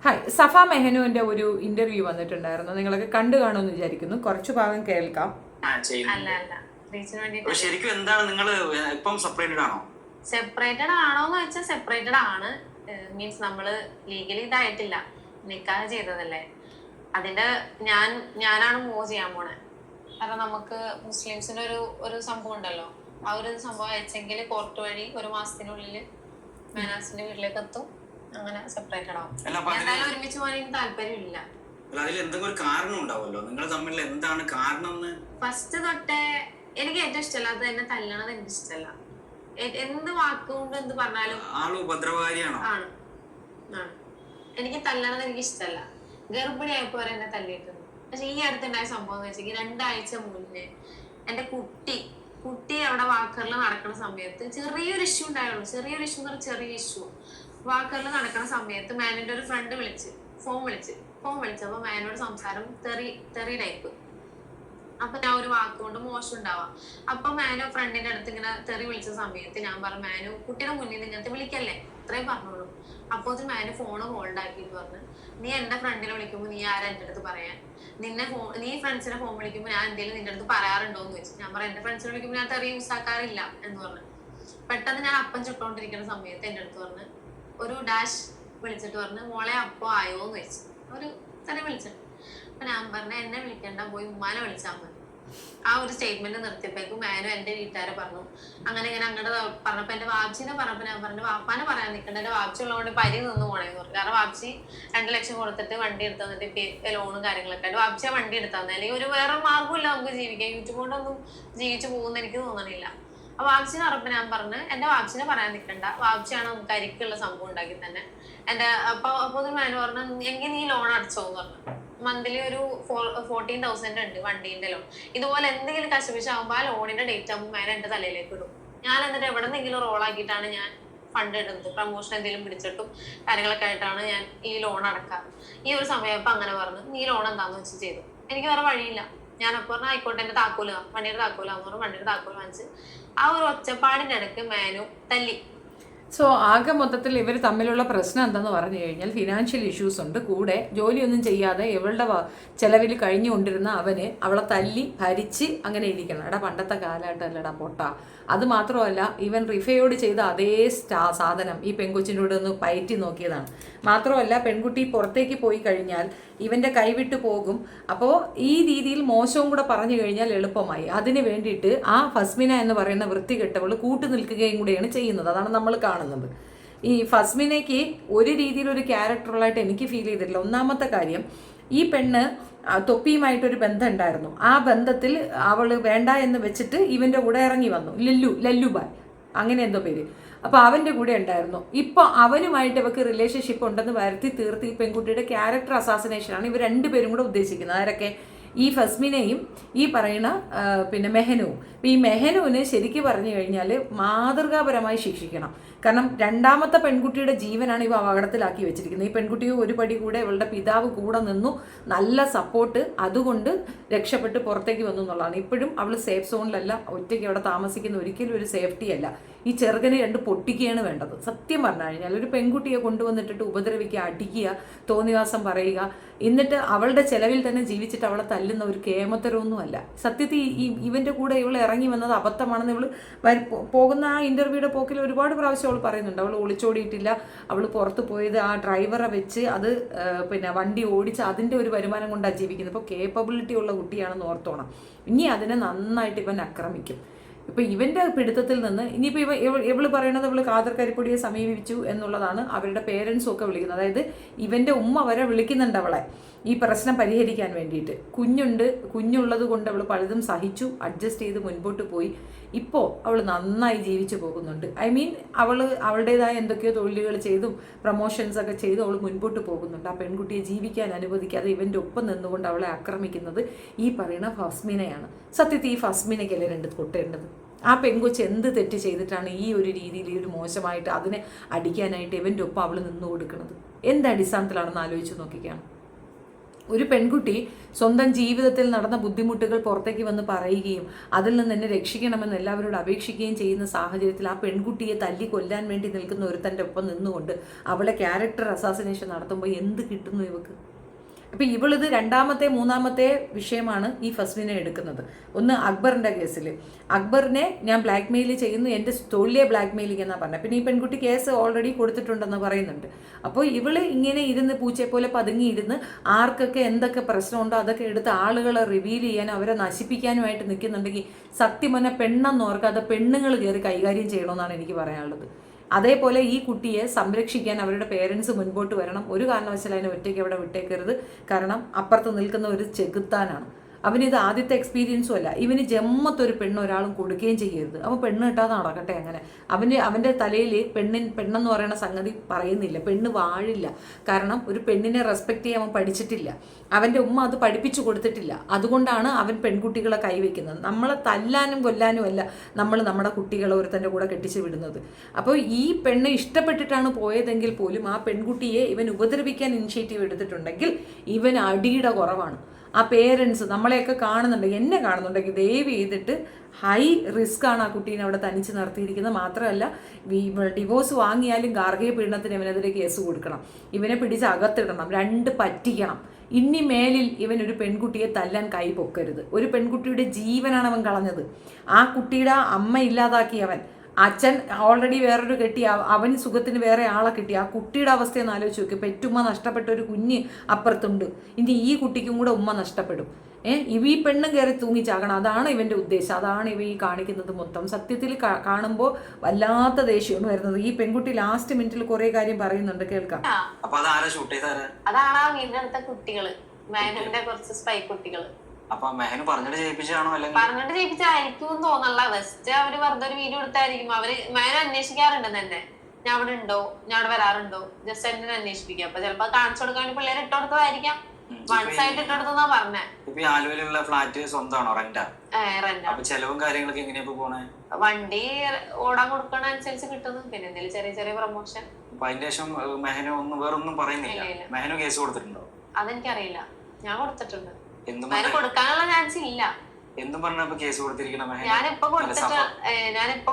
Hi, സഫ മെഹനുവിന്റെ ഒരു interview വന്നിട്ടുണ്ടായിരുന്നു. നിങ്ങളൊക്കെ കണ്ടു കാണുമെന്ന് വിചാരിക്കുന്നു. കുറച്ചു ഭാഗം കേൾക്കാം. ശരിക്കും എന്താണ് നിങ്ങൾ ഇപ്പം സെപ്പറേറ്റഡ് ആണോ? സെപ്പറേറ്റഡ് ആണോന്ന് വെച്ചാൽ സെപ്പറേറ്റഡ് ആണ്. മീൻസ് നമ്മള് ലീഗലി ഇതായിട്ടില്ല, നിക്കാഹ് ചെയ്തതല്ലേ. അതിന്റെ ഞാനാണ് മൂവ് ചെയ്യാൻ പോണേ. കാരണം നമുക്ക് മുസ്ലിംസിന്റെ ഒരു സംഭവം ഉണ്ടല്ലോ, ആ ഒരു സംഭവം അയച്ചെങ്കിൽ കോർട്ട് വഴി 1 മാസത്തിനുള്ളിൽ മാനാസിന്റെ വീട്ടിലേക്ക് എത്തും. അങ്ങനെ സെപ്പറേറ്റഡ് ആവും. എന്തായാലും ഒരുമിച്ച് പോകാൻ എനിക്ക് താല്പര്യമില്ല. ഫസ്റ്റ് തൊട്ടേ എനിക്ക് ഏറ്റവും ഇഷ്ടമല്ലാത്തത് എന്നെ തല്ലണത് എനിക്ക് ഇഷ്ടമല്ല. എന്ത് വാക്കുകൊണ്ട് എന്ത് പറഞ്ഞാലും ആണ്. എനിക്ക് തല്ലണത് എനിക്ക് ഇഷ്ടമല്ല. ഗർഭിണിയായപ്പോ വരെ എന്നെ തല്ലിയിട്ടുണ്ട്. പക്ഷെ ഈ അടുത്തുണ്ടായ സംഭവം എന്ന് വെച്ചാൽ 2 ആഴ്ച മുന്നേ എന്റെ കുട്ടി അവിടെ വാക്കറിൽ നടക്കുന്ന സമയത്ത് ചെറിയൊരു ഇഷ്യൂ ഉണ്ടായുള്ളൂ. ചെറിയൊരു ഇഷ്യൂ വാക്കറിൽ നടക്കുന്ന സമയത്ത് മാനിന്റെ ഒരു ഫ്രണ്ട് ഫോൺ വിളിച്ചപ്പോ മാനോട് സംസാരം തെറി ടൈപ്പ്. അപ്പൊ ഞാൻ ഒരു വാക്കുകൊണ്ട് മോശം ഉണ്ടാവാം. അപ്പൊ മാനു ഫ്രണ്ടിന്റെ അടുത്ത് ഇങ്ങനെ തെറി വിളിച്ച സമയത്ത് ഞാൻ പറഞ്ഞു, മാനു കുട്ടിയുടെ മുന്നിൽ ഇങ്ങനത്തെ വിളിക്കല്ലേ, ഇത്രയും പറഞ്ഞോളൂ. അപ്പൊ മാനു ഫോണ് ഹോൾഡ് ആക്കിയിട്ട് പറഞ്ഞു, നീ എന്റെ ഫ്രണ്ടിനെ വിളിക്കുമ്പോ നീ ആരാ എന്റെ അടുത്ത് പറയാൻ? നീ ഫ്രണ്ട്സിനെ ഫോൺ വിളിക്കുമ്പോ ഞാൻ എന്തെങ്കിലും നിന്റെ അടുത്ത് പറയാറുണ്ടോ എന്ന് വെച്ചു. ഞാൻ പറഞ്ഞു, എന്റെ ഫ്രണ്ട്സിനെ വിളിക്കുമ്പോ ഞാൻ തെറി യൂസ് ആക്കാറില്ല എന്ന് പറഞ്ഞു. പെട്ടെന്ന് ഞാൻ അപ്പം ചുട്ടോണ്ടിരിക്കുന്ന സമയത്ത് എന്റെ അടുത്ത് പറഞ്ഞു, ഒരു ഡാഷ് വിളിച്ചിട്ട് പറഞ്ഞു, മോളെ അപ്പോ ആയോ എന്ന് വെച്ചു. ഒരു തെറി വിളിച്ചിട്ട്. അപ്പൊ ഞാൻ പറഞ്ഞു, എന്നെ വിളിക്കണ്ട, പോയി ഉമ്മാനെ വിളിച്ചാൽ മതി. ആ ഒരു സ്റ്റേറ്റ്മെന്റ് നിർത്തിയപ്പോഴേക്കും മാനു എന്റെ വീട്ടുകാരെ പറഞ്ഞു. അങ്ങനെ അങ്ങോട്ട് പറഞ്ഞപ്പോ എന്റെ വാപ്ചിനെ പറഞ്ഞപ്പോ ഞാൻ പറഞ്ഞു, വാപ്പാനെ പറയാൻ നിൽക്കണ്ട, എന്റെ വാപ്ചി ഉള്ളതുകൊണ്ട് പരി നിന്ന് പോണേന്ന് പറഞ്ഞു. കാരണം വാപ്ചി 2 ലക്ഷം കൊടുത്തിട്ട് വണ്ടി എടുത്തു തന്നിട്ട് ലോണും കാര്യങ്ങളൊക്കെ ആയിട്ട് വാപ്ചിയെ വണ്ടി എടുത്തു തന്നെ. അല്ലെങ്കിൽ ഒരു വേറെ മാർഗ്ഗമില്ല നമുക്ക് ജീവിക്കാൻ. യൂട്യൂബ് കൊണ്ടൊന്നും ജീവിച്ചു പോകുന്ന എനിക്ക് തോന്നണില്ല. അപ്പൊ വാപ്ചിനെ പറഞ്ഞപ്പോ ഞാൻ പറഞ്ഞു, എന്റെ വാപ്ചിനെ പറയാൻ നിൽക്കണ്ട, വാപ്ചിയാണ് നമുക്ക് അരിക്കുള്ള സംഭവം ഉണ്ടാക്കി തന്നെ. അപ്പൊ മാനു പറഞ്ഞു, എങ്കിൽ നീ ലോൺ അടച്ചോന്ന് പറഞ്ഞു. മന്ത്ലി ഒരു 14,000 ഉണ്ട് വണ്ടീന്റെ ലോൺ. ഇതുപോലെ എന്തെങ്കിലും കശപിശാകുമ്പോ ആ ലോണിന്റെ ഡേറ്റ് ആകുമ്പോൾ മാൻ എന്റെ തലയിലേക്ക് ഇടും. ഞാൻ എന്നിട്ട് എവിടെന്നെങ്കിലും റോളാക്കിയിട്ടാണ് ഞാൻ ഫണ്ട് ഇടുന്നത്. പ്രമോഷൻ എന്തെങ്കിലും പിടിച്ചിട്ടും കാര്യങ്ങളൊക്കെ ആയിട്ടാണ് ഞാൻ ഈ ലോൺ അടക്കാറ്. ഈ ഒരു സമയപ്പോ അങ്ങനെ പറഞ്ഞു, നീ ലോൺ എന്താന്ന് വെച്ച് ചെയ്തു. എനിക്ക് വേറെ വഴിയില്ല. ഞാൻ അപ്പൊ പറഞ്ഞാൽ ആയിക്കോട്ടെ, എന്റെ വണ്ടിയുടെ താക്കോലാന്ന് പറഞ്ഞു. വണ്ടിയുടെ താക്കോൽ വാങ്ങിച്ച് ആ ഒരു ഒച്ചപ്പാടിന്റെ ഇടയ്ക്ക് മാനു തല്ലി. സോ ആകെ മൊത്തത്തിൽ ഇവർ തമ്മിലുള്ള പ്രശ്നം എന്തെന്ന് പറഞ്ഞു കഴിഞ്ഞാൽ ഫിനാൻഷ്യൽ ഇഷ്യൂസ് ഉണ്ട്. കൂടെ ജോലിയൊന്നും ചെയ്യാതെ ഇവളുടെ ചെലവിൽ കഴിഞ്ഞുകൊണ്ടിരുന്ന അവളെ തല്ലി ഭരിച്ച് അങ്ങനെ ഇരിക്കണം. എടാ പണ്ടത്തെ കാലഘട്ടമല്ലടാ പൊട്ട. അത് മാത്രമല്ല, ഇവൻ റിഫയോട് ചെയ്ത അതേ സാധനം ഈ പെൺകൊച്ചിൻ്റെ കൂടെ ഒന്ന് പയറ്റി നോക്കിയതാണ്. മാത്രമല്ല, പെൺകുട്ടി പുറത്തേക്ക് പോയി കഴിഞ്ഞാൽ ഇവൻ്റെ കൈവിട്ട് പോകും. അപ്പോൾ ഈ രീതിയിൽ മോശവും കൂടെ പറഞ്ഞു കഴിഞ്ഞാൽ എളുപ്പമായി. അതിന് വേണ്ടിയിട്ട് ആ ഫസ്മിന എന്ന് പറയുന്ന വൃത്തികെട്ടവൾ കൂട്ടു നിൽക്കുകയും കൂടെയാണ് ചെയ്യുന്നത്. അതാണ് നമ്മൾ കാണുന്നത്. ഈ ഫസ്മിനയ്ക്ക് ഒരു രീതിയിലൊരു ക്യാരക്ടറുള്ളായിട്ട് എനിക്ക് ഫീൽ ചെയ്തിട്ടില്ല. ഒന്നാമത്തെ കാര്യം, ഈ പെണ്ണ് തൊപ്പിയുമായിട്ടൊരു ബന്ധം ഉണ്ടായിരുന്നു. ആ ബന്ധത്തിൽ അവൾ വേണ്ട എന്ന് വെച്ചിട്ട് ഇവൻ്റെ കൂടെ ഇറങ്ങി വന്നു. ലല്ലുബായ് അങ്ങനെ എന്തോ പേര്. അപ്പോൾ അവൻ്റെ കൂടെ ഉണ്ടായിരുന്നു. ഇപ്പോൾ അവനുമായിട്ട് ഇവർക്ക് റിലേഷൻഷിപ്പ് ഉണ്ടെന്ന് വരുത്തി തീർത്ത് ഈ പെൺകുട്ടിയുടെ ക്യാരക്ടർ അസാസിനേഷനാണ് ഇവർ 2 പേരും കൂടെ ഉദ്ദേശിക്കുന്നത്. ആരൊക്കെ? ഈ ഫസ്മിനെയും ഈ പറയുന്ന മെഹനുവും. ഈ മെഹനുവിന് ശരിക്കും പറഞ്ഞു കഴിഞ്ഞാൽ മാതൃകാപരമായി ശിക്ഷിക്കണം. കാരണം 2ാമത്തെ പെൺകുട്ടിയുടെ ജീവനാണ് ഇവ അപകടത്തിലാക്കി വെച്ചിരിക്കുന്നത്. ഈ പെൺകുട്ടിയെ ഒരു പടി കൂടെ ഇവളുടെ പിതാവ് കൂടെ നിന്നു, നല്ല സപ്പോർട്ട്, അതുകൊണ്ട് രക്ഷപ്പെട്ട് പുറത്തേക്ക് വന്നു എന്നുള്ളതാണ്. ഇപ്പോഴും അവൾ സേഫ് സോണിലല്ല, ഒറ്റയ്ക്ക് അവിടെ താമസിക്കുന്ന ഒരിക്കലും ഒരു സേഫ്റ്റി അല്ല. ഈ ചെറുകനെ 2 പൊട്ടിക്കുകയാണ് വേണ്ടത്. സത്യം പറഞ്ഞു കഴിഞ്ഞാൽ ഒരു പെൺകുട്ടിയെ കൊണ്ടുവന്നിട്ടിട്ട് ഉപദ്രവിക്കുക, അടിക്കുക, തോന്നിവാസം പറയുക, എന്നിട്ട് അവളുടെ ചെലവിൽ തന്നെ ജീവിച്ചിട്ട് അവളെ തല്ലുന്ന ഒരു കേമത്തരമൊന്നുമല്ല. സത്യത്തിൽ ഇവൻ്റെ കൂടെ ഇവൾ ഇറങ്ങി വന്നത് അബദ്ധമാണെന്ന് ഇവൾ പോകുന്ന ആ ഇൻ്റർവ്യൂയുടെ പോക്കിൽ ഒരുപാട് പ്രാവശ്യം അവൾ പറയുന്നുണ്ട്. അവൾ ഒളിച്ചോടിയിട്ടില്ല. അവൾ പുറത്ത് പോയത് ആ ഡ്രൈവറെ വെച്ച് അത് വണ്ടി ഓടിച്ച് അതിൻ്റെ ഒരു വരുമാനം കൊണ്ടാണ് ജീവിക്കുന്നത്. ഇപ്പോൾ കേപ്പബിലിറ്റി ഉള്ള കുട്ടിയാണെന്ന് ഓർത്തോണം. ഇനി അതിനെ നന്നായിട്ട് ഇവൻ ആക്രമിക്കും. ഇപ്പം ഇവൻ്റെ പിടുത്തത്തിൽ നിന്ന് ഇനിയിപ്പോൾ ഇവള് പറയണത് ഇവള് ഖാദർ കരിപ്പൊടിയെ സമീപിച്ചു എന്നുള്ളതാണ് അവരുടെ പേരൻസും ഒക്കെ വിളിക്കുന്നത്. അതായത് ഇവൻ്റെ ഉമ്മ വരെ വിളിക്കുന്നുണ്ട് അവളെ ഈ പ്രശ്നം പരിഹരിക്കാൻ വേണ്ടിയിട്ട്. കുഞ്ഞുള്ളത് കൊണ്ട് അവൾ പലതും സഹിച്ചു, അഡ്ജസ്റ്റ് ചെയ്ത് മുൻപോട്ട് പോയി. ഇപ്പോൾ അവൾ നന്നായി ജീവിച്ചു പോകുന്നുണ്ട്. അവളുടേതായ എന്തൊക്കെയോ തൊഴിലുകൾ ചെയ്തും പ്രൊമോഷൻസ് ഒക്കെ ചെയ്തും അവൾ മുൻപോട്ട് പോകുന്നുണ്ട്. ആ പെൺകുട്ടിയെ ജീവിക്കാൻ അനുവദിക്കാതെ ഇവൻ്റെ ഒപ്പം നിന്നുകൊണ്ട് അവളെ ആക്രമിക്കുന്നത് ഈ പറയുന്ന ഫസ്മിനയാണ്. സത്യത്തിൽ ഈ ഫസ്മിനയ്ക്കല്ലേ 2 കൊട്ടേണ്ടത്. ആ പെൺകൊച്ച് എന്ത് തെറ്റ് ചെയ്തിട്ടാണ് ഈ ഒരു രീതിയിൽ ഈ ഒരു മോശമായിട്ട് അതിനെ അടിക്കാനായിട്ട് ഇവൻ്റെ ഒപ്പം അവൾ നിന്നു കൊടുക്കുന്നത്? എന്ത് അടിസ്ഥാനത്തിലാണെന്ന് ആലോചിച്ച് നോക്കിക്കാണ്. ഒരു പെൺകുട്ടി സ്വന്തം ജീവിതത്തിൽ നടന്ന ബുദ്ധിമുട്ടുകൾ പുറത്തേക്ക് വന്ന് പറയുകയും അതിൽ നിന്ന് എന്നെ രക്ഷിക്കണമെന്ന് എല്ലാവരോട് അപേക്ഷിക്കുകയും ചെയ്യുന്ന സാഹചര്യത്തിൽ ആ പെൺകുട്ടിയെ തല്ലി കൊല്ലാൻ വേണ്ടി നിൽക്കുന്ന ഒരുത്തൻ്റെ ഒപ്പം നിന്നുകൊണ്ട് അവളെ ക്യാരക്ടർ അസാസിനേഷൻ നടത്തുമ്പോൾ എന്ത് കിട്ടുന്നു ഇവക്ക്? അപ്പം ഇവളിത് രണ്ടാമത്തെ മൂന്നാമത്തെ വിഷയമാണ് ഈ ഫസ്ലിനെ എടുക്കുന്നത്. ഒന്ന് അക്ബറിൻ്റെ കേസിൽ അക്ബറിനെ ഞാൻ ബ്ലാക്ക് മെയിൽ ചെയ്യുന്നു, എൻ്റെ തൊഴിലെ ബ്ലാക്ക് മെയിലിംഗ് എന്നാണ് പറഞ്ഞത്. പിന്നെ ഈ പെൺകുട്ടി കേസ് ഓൾറെഡി കൊടുത്തിട്ടുണ്ടെന്ന് പറയുന്നുണ്ട്. അപ്പോൾ ഇവള് ഇങ്ങനെ ഇരുന്ന് പൂച്ചയെ പോലെ പതുങ്ങിയിരുന്ന് ആർക്കൊക്കെ എന്തൊക്കെ പ്രശ്നമുണ്ടോ അതൊക്കെ എടുത്ത് ആളുകളെ റിവീൽ ചെയ്യാനും അവരെ നശിപ്പിക്കാനുമായിട്ട് നിൽക്കുന്നുണ്ടെങ്കിൽ സത്യം പറഞ്ഞാൽ പെണ്ണെന്ന് ഓർക്കാതെ പെണ്ണുങ്ങൾ കയറി കൈകാര്യം ചെയ്യണമെന്നാണ് എനിക്ക് പറയാനുള്ളത്. അതേപോലെ ഈ കുട്ടിയെ സംരക്ഷിക്കാൻ അവരുടെ പേരൻസ് മുൻപോട്ട് വരണം. ഒരു കാരണവശാലും അതിനെ ഒറ്റയ്ക്ക് അവിടെ വിട്ടേക്കരുത്. കാരണം അപ്പുറത്ത് നിൽക്കുന്ന ഒരു ചെകുത്താനാണ്. അവനിത് ആദ്യത്തെ എക്സ്പീരിയൻസും അല്ല. ഇവന് ജമ്മത്തൊരു പെണ്ണ് ഒരാളും കൊടുക്കുകയും ചെയ്യരുത്. അവൻ പെണ്ണ് കിട്ടാതെ നടക്കട്ടെ. അങ്ങനെ അവൻ്റെ തലയിൽ പെണ്ണെന്ന് പറയുന്ന സംഗതി പറയുന്നില്ല. പെണ്ണ് വാഴില്ല. കാരണം ഒരു പെണ്ണിനെ റെസ്പെക്റ്റ് ചെയ്യാൻ അവൻ പഠിച്ചിട്ടില്ല. അവൻ്റെ ഉമ്മ അത് പഠിപ്പിച്ചു കൊടുത്തിട്ടില്ല. അതുകൊണ്ടാണ് അവൻ പെൺകുട്ടികളെ കൈവയ്ക്കുന്നത്. നമ്മളെ തല്ലാനും കൊല്ലാനും അല്ല നമ്മൾ നമ്മുടെ കുട്ടികളെ ഒരുത്തൻ്റെ കൂടെ കെട്ടിച്ച് വിടുന്നത്. അപ്പോൾ ഈ പെണ്ണ് ഇഷ്ടപ്പെട്ടിട്ടാണ് പോയതെങ്കിൽ പോലും ആ പെൺകുട്ടിയെ ഇവൻ ഉപദ്രവിക്കാൻ ഇനിഷ്യേറ്റീവ് എടുത്തിട്ടുണ്ടെങ്കിൽ ഇവൻ അടിയുടെ കുറവാണ്. ആ പേരൻസ് നമ്മളെയൊക്കെ കാണുന്നുണ്ടെങ്കിൽ, എന്നെ കാണുന്നുണ്ടെങ്കിൽ ദയവ് ചെയ്തിട്ട് ഹൈ റിസ്ക് ആണ് ആ കുട്ടീനെ അവിടെ തനിച്ച് നിർത്തിയിരിക്കുന്നത്. മാത്രമല്ല ഡിവോഴ്സ് വാങ്ങിയാലും ഗാർഹിക പീഡനത്തിന് ഇവനെതിരെ കേസ് കൊടുക്കണം, ഇവനെ പിടിച്ച് അകത്തിടണം, 2 പറ്റിക്കണം. ഇനി മേലിൽ ഇവൻ ഒരു പെൺകുട്ടിയെ തല്ലാൻ കൈ പൊക്കരുത്. ഒരു പെൺകുട്ടിയുടെ ജീവനാണ് അവൻ കളഞ്ഞത്. ആ കുട്ടിയുടെ അമ്മ ഇല്ലാതാക്കിയവൻ, അച്ഛൻ ഓൾറെഡി വേറൊരു കെട്ടി, അവൻ സുഖത്തിന് വേറെ ആളെ കിട്ടി. ആ കുട്ടിയുടെ അവസ്ഥയെന്ന് ആലോചിച്ച് നോക്കി. പെറ്റുമ്മ നഷ്ടപ്പെട്ട ഒരു കുഞ്ഞ് അപ്പുറത്തുണ്ട്. ഇനി ഈ കുട്ടിക്കും കൂടെ ഉമ്മ നഷ്ടപ്പെടും. ഈ പെണ്ണും കയറി തൂങ്ങിച്ചാകണം. അതാണ് ഇവൻ്റെ ഉദ്ദേശം. അതാണ് ഇവ ഈ കാണിക്കുന്നത് മൊത്തം. സത്യത്തിൽ കാണുമ്പോൾ വല്ലാത്ത ദേഷ്യമാണ് വരുന്നത്. ഈ പെൺകുട്ടി ലാസ്റ്റ് മിനിറ്റിൽ കുറെ കാര്യം പറയുന്നുണ്ട്, കേൾക്കാം. അതാണ് ആ വീടിനടുത്ത കുട്ടികള്, മേഘന്റെ കുറച്ച് സ്പൈ കുട്ടികള്. പറഞ്ഞിട്ട് ചെയ്യിപ്പിച്ചായിരിക്കും തോന്നല്ല. വെസ്റ്റ് അവര് വെറുതെ ഒരു വീഡിയോ എടുത്തായിരിക്കും. മേന അന്വേഷിക്കാറുണ്ട് തന്നെ, ഞാൻ അവിടെ ഉണ്ടോ, ഞാൻ അവിടെ വരാറുണ്ടോ, ജസ്റ്റ് എന്നെ അന്വേഷിപ്പിക്കുക. അപ്പൊ ചിലപ്പോ കാണിച്ചു കൊടുക്കാൻ വേണ്ടി പിള്ളേർ ഇട്ടുകൊടുത്തതായിരിക്കാം. വൺ സൈഡ് ഇട്ടെടുത്താ പറഞ്ഞേ. ആലുവയിലുള്ള ഫ്ലാറ്റ് സ്വന്തമാണോ, റെന്റാ? ചെലവും കാര്യങ്ങളൊക്കെ എങ്ങനെയാ പോണേ? വണ്ടി ഓടാൻ കൊടുക്കണ അനുസരിച്ച് കിട്ടുന്നു. പിന്നെ എന്തെങ്കിലും ചെറിയ ചെറിയ പ്രൊമോഷൻ. അതിന് ശേഷം മെഹനു വേറൊന്നും പറയുന്നില്ല. മെഹനു കേസ് കൊടുത്തിട്ടുണ്ടോ? അതെനിക്കറിയില്ല. ഞാൻ കൊടുത്തിട്ടുണ്ട്. കൊടുക്കാനുള്ള ചാൻസ് ഇല്ല. ഞാനിപ്പോ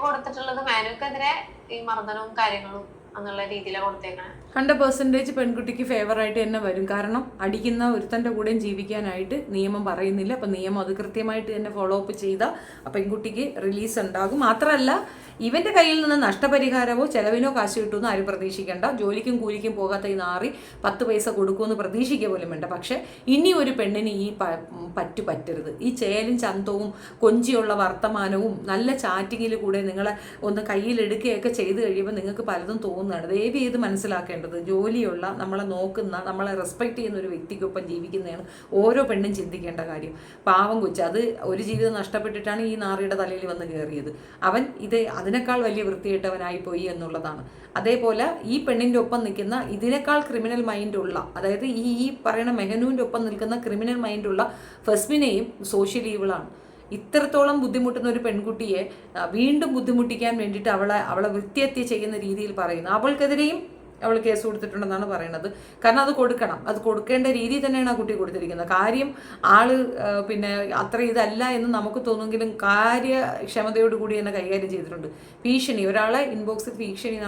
കൊടുത്തിട്ടുള്ളത് മാനുക്കെതിരെ ഈ മർദ്ദനവും കാര്യങ്ങളും എന്നുള്ള രീതിയിലാണ് കൊടുത്തേക്കാണ്. 100% പെൺകുട്ടിക്ക് ഫേവറായിട്ട് തന്നെ വരും. കാരണം അടിക്കുന്ന ഒരുത്തൻ്റെ കൂടെയും ജീവിക്കാനായിട്ട് നിയമം പറയുന്നില്ല. അപ്പം നിയമം അത് കൃത്യമായിട്ട് തന്നെ ഫോളോ അപ്പ് ചെയ്താൽ ആ പെൺകുട്ടിക്ക് റിലീസ് ഉണ്ടാകും. മാത്രമല്ല ഇവൻ്റെ കയ്യിൽ നിന്ന് നഷ്ടപരിഹാരമോ ചെലവിനോ കാശ് കിട്ടുമെന്ന് ആരും പ്രതീക്ഷിക്കേണ്ട. ജോലിക്കും കൂലിക്കും പോകാത്ത ഈ നാറി 10 പൈസ കൊടുക്കുമെന്ന് പ്രതീക്ഷിക്കുക പോലും വേണ്ട. പക്ഷേ ഇനി ഒരു പെണ്ണിന് ഈ പറ്റരുത്. ഈ ചേലും ചന്തവും കൊഞ്ചിയുള്ള വർത്തമാനവും നല്ല ചാറ്റിങ്ങിൽ കൂടെ നിങ്ങളെ ഒന്ന് കയ്യിലെടുക്കുകയൊക്കെ ചെയ്ത് കഴിയുമ്പോൾ നിങ്ങൾക്ക് പലതും തോന്നുന്നതാണ്. ദയവ് ചെയ്ത് മനസ്സിലാക്കേണ്ടത്, ജോലിയുള്ള, നമ്മളെ നോക്കുന്ന, നമ്മളെ റെസ്പെക്റ്റ് ചെയ്യുന്ന ഒരു വ്യക്തിക്കൊപ്പം ജീവിക്കുന്നതാണ് ഓരോ പെണ്ണും ചിന്തിക്കേണ്ട കാര്യം. പാവം കൊച്ചു, അത് ഒരു ജീവിതം നഷ്ടപ്പെട്ടിട്ടാണ് ഈ നാറിയുടെ തലയിൽ വന്ന് കയറിയത്. അവൻ അതിനേക്കാൾ വലിയ വൃത്തികെട്ടവനായിപ്പോയി എന്നുള്ളതാണ്. അതേപോലെ ഈ പെണ്ണിൻ്റെ ഒപ്പം നിൽക്കുന്ന ഇതിനേക്കാൾ ക്രിമിനൽ മൈൻഡുള്ള, അതായത് ഈ പറയുന്ന മെഹനുവിൻ്റെ ഒപ്പം നിൽക്കുന്ന ക്രിമിനൽ മൈൻഡുള്ള ഫസ്മിനെയും സോഷ്യൽ ഈവിളാണ്. ഇത്രത്തോളം ബുദ്ധിമുട്ടുന്ന ഒരു പെൺകുട്ടിയെ വീണ്ടും ബുദ്ധിമുട്ടിക്കാൻ വേണ്ടിയിട്ട് അവളെ വൃത്തിഹത്യ ചെയ്യുന്ന രീതിയിൽ പറയുന്നു. അവൾക്കെതിരെയും അവൾ കേസ് കൊടുത്തിട്ടുണ്ടെന്നാണ് പറയുന്നത്. കാരണം അത് കൊടുക്കണം, അത് കൊടുക്കേണ്ട രീതി തന്നെയാണ് ആ കുട്ടി കൊടുത്തിരിക്കുന്നത്. കാര്യം പിന്നെ അത്ര ഇതല്ല എന്ന് നമുക്ക് തോന്നുമെങ്കിലും കാര്യക്ഷമതയോടുകൂടി തന്നെ കൈകാര്യം ചെയ്തിട്ടുണ്ട്. ഭീഷണി, ഒരാളെ ഇൻബോക്സിൽ ഭീഷണി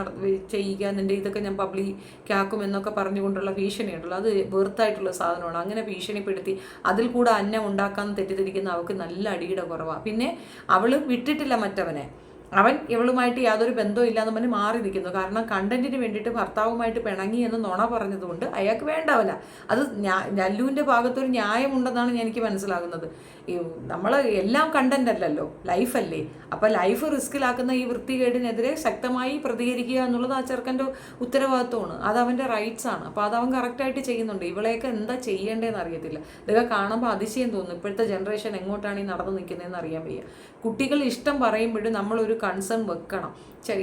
ചെയ്യുക, നിൻ്റെ ഇതൊക്കെ ഞാൻ പബ്ലിക്കാക്കും എന്നൊക്കെ പറഞ്ഞുകൊണ്ടുള്ള ഭീഷണി ഉണ്ടല്ലോ, അത് വെറുത്തായിട്ടുള്ള സാധനമാണ്. അങ്ങനെ ഭീഷണിപ്പെടുത്തി അതിൽ കൂടെ അന്നം ഉണ്ടാക്കാമെന്ന് തെറ്റിദ്ധരിക്കുന്ന അവൾക്ക് നല്ല അടിയുടെ കുറവാണ്. പിന്നെ അവൾ വിട്ടിട്ടില്ല മറ്റവനെ. അവൻ ഇവളുമായിട്ട് യാതൊരു ബന്ധവും ഇല്ലാന്ന് പറഞ്ഞ് മാറി നിൽക്കുന്നു. കാരണം കണ്ടന്റിന് വേണ്ടിയിട്ട് ഭർത്താവുമായിട്ട് പിണങ്ങി എന്ന് നുണ പറഞ്ഞതുകൊണ്ട് അയാൾക്ക് വേണ്ടാവില്ല. അത് ലല്ലുവിൻ്റെ ഭാഗത്തൊരു ന്യായമുണ്ടെന്നാണ് എനിക്ക് മനസ്സിലാകുന്നത്. നമ്മൾ എല്ലാം കണ്ടന്റ് അല്ലല്ലോ, ലൈഫല്ലേ. അപ്പോൾ ലൈഫ് റിസ്കിലാക്കുന്ന ഈ വൃത്തികേടിനെതിരെ ശക്തമായി പ്രതികരിക്കുക എന്നുള്ളത് ആ ചെറുക്കൻ്റെ ഉത്തരവാദിത്വമാണ്. അത് അവൻ്റെ റൈറ്റ്സ് ആണ്. അപ്പോൾ അത് അവൻ കറക്റ്റായിട്ട് ചെയ്യുന്നുണ്ട്. ഇവളെയൊക്കെ എന്താ ചെയ്യേണ്ടതെന്ന് അറിയത്തില്ല. ഇതൊക്കെ കാണുമ്പോൾ അതിശയം തോന്നും. ഇപ്പോഴത്തെ ജനറേഷൻ എങ്ങോട്ടാണ് ഈ നടന്നു നിൽക്കുന്നതെന്ന് അറിയാൻ വയ്യ. കുട്ടികൾ ഇഷ്ടം പറയുമ്പോഴും നമ്മളൊരു കൺസേൺ വെക്കണം.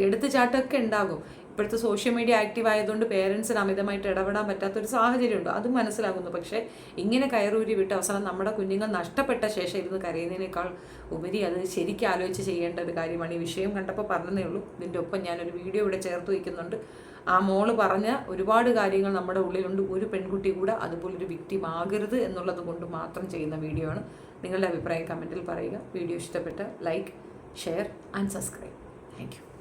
എടുത്തുചാട്ടമൊക്കെ ഉണ്ടാകും. ഇപ്പോഴത്തെ സോഷ്യൽ മീഡിയ ആക്റ്റീവ് ആയതുകൊണ്ട് പേരൻസിന് അമിതമായിട്ട് ഇടപെടാൻ പറ്റാത്തൊരു സാഹചര്യമുണ്ട്, അത് മനസ്സിലാകുന്നു. പക്ഷേ ഇങ്ങനെ കയറൂരി വിട്ട് അവസാനം നമ്മുടെ കുഞ്ഞുങ്ങൾ നഷ്ടപ്പെട്ട ശേഷം ഇരുന്ന് കരയുന്നതിനേക്കാൾ ഉപരി അത് ശരിക്കും ആലോചിച്ച് ചെയ്യേണ്ട ഒരു കാര്യമാണ്. ഈ വിഷയം കണ്ടപ്പോൾ പറഞ്ഞതേ ഉള്ളൂ. ഇതിൻ്റെ ഒപ്പം ഞാനൊരു വീഡിയോ ഇവിടെ ചേർത്ത് വയ്ക്കുന്നുണ്ട്. ആ മോള് പറഞ്ഞ ഒരുപാട് കാര്യങ്ങൾ നമ്മുടെ ഉള്ളിലുണ്ട്. ഒരു പെൺകുട്ടി കൂടെ അതുപോലൊരു വിക്ടിം ആകരുത് എന്നുള്ളത് കൊണ്ട് മാത്രം ചെയ്യുന്ന വീഡിയോ ആണ്. നിങ്ങളുടെ അഭിപ്രായം കമൻറ്റിൽ പറയുക. വീഡിയോ ഇഷ്ടപ്പെട്ട like, share and subscribe. Thank you.